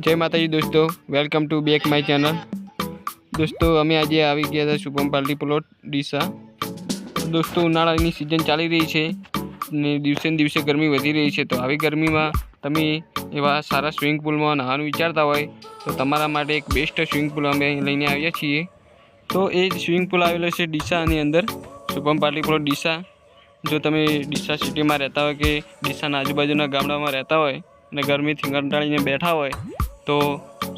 जय माताजी दोस्तों, welcome to back my channel. दोस्तों अमे आज આવી ગયા હતા શુભમ પાર્ટી પ્લોટ ડીસા। दोस्तों ઉનાળાની સિઝન ચાલી રહી છે ને દિવસે ને દિવસે ગરમી વધી રહી છે। તો આવી ગરમીમાં તમે એવા સારા સ્વિમિંગ પૂલમાં નહાવાનું વિચારતા હોય તો તમારા માટે એક બેસ્ટ સ્વિમિંગ પૂલ અમે લઈને આવ્યા છીએ। તો એ સ્વિમિંગ પૂલ આવેલો છે ડીસાની અંદર, શુભમ પાર્ટી પ્લોટ ડીસા। જો તમે ડીસા સિટીમાં રહેતા હોય કે ડીસાના આજુબાજુના ગામડામાં રહેતા હોય અને ગરમીથી કંટાળીને બેઠા હોય तो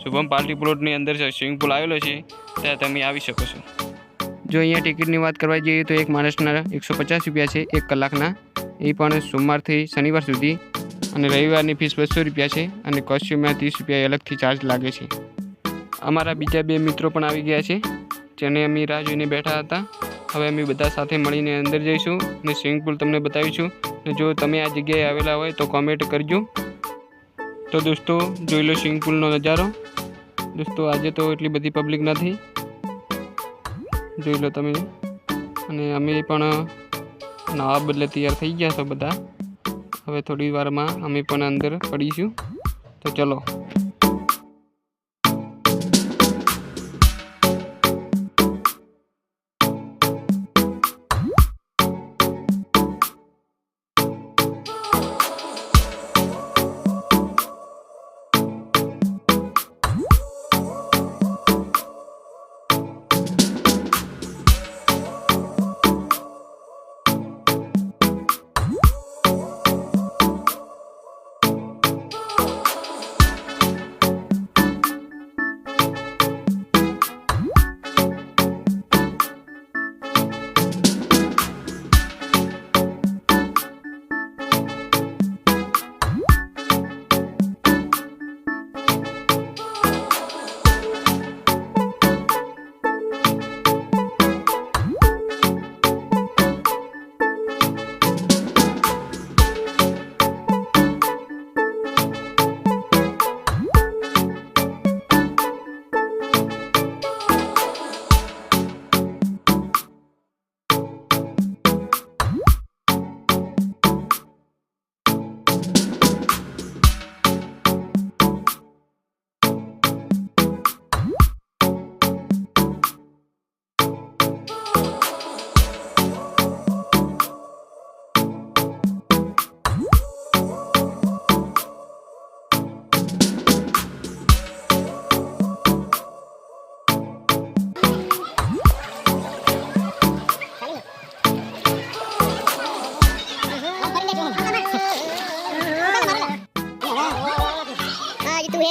शुभम पार्टी प्लॉटनी अंदर स्विमिंग पूल आवेलो छे, त्यां तमे आवी शको छो। जो अहींया टिकिटनी वात करवा जईए तो एक माणसना 150 रुपया छे एक कलाकना, ए पण सोमवारथी शनिवार सुधी, अने रविवारनी फीस 200 रुपया छे अने कॉस्ट्यूमना 30 रुपया अलगथी चार्ज लागे छे। अमारा बीजा बे मित्रों पण आवी गया छे, जेने अमे राह जोईने बैठा हता। हवे अमे बधा साथे मळीने अंदर जईशुं अने स्विमिंग पूल तमने बतावीशुं। जो तमे आ जग्याए आवेला होय तो कॉमेंट करजो। तो दोस्तों जोई लो स्विमिंग पूल नजारो। दोस्तों आज तो एटली बधी पब्लिक नहीं, जोई लो तमे। अने अमे पण नवा बदले तैयार थई गया छो बधा। हवे थोड़ी वार में अमे पण अंदर पड़ीशुं, तो चलो।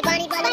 पानी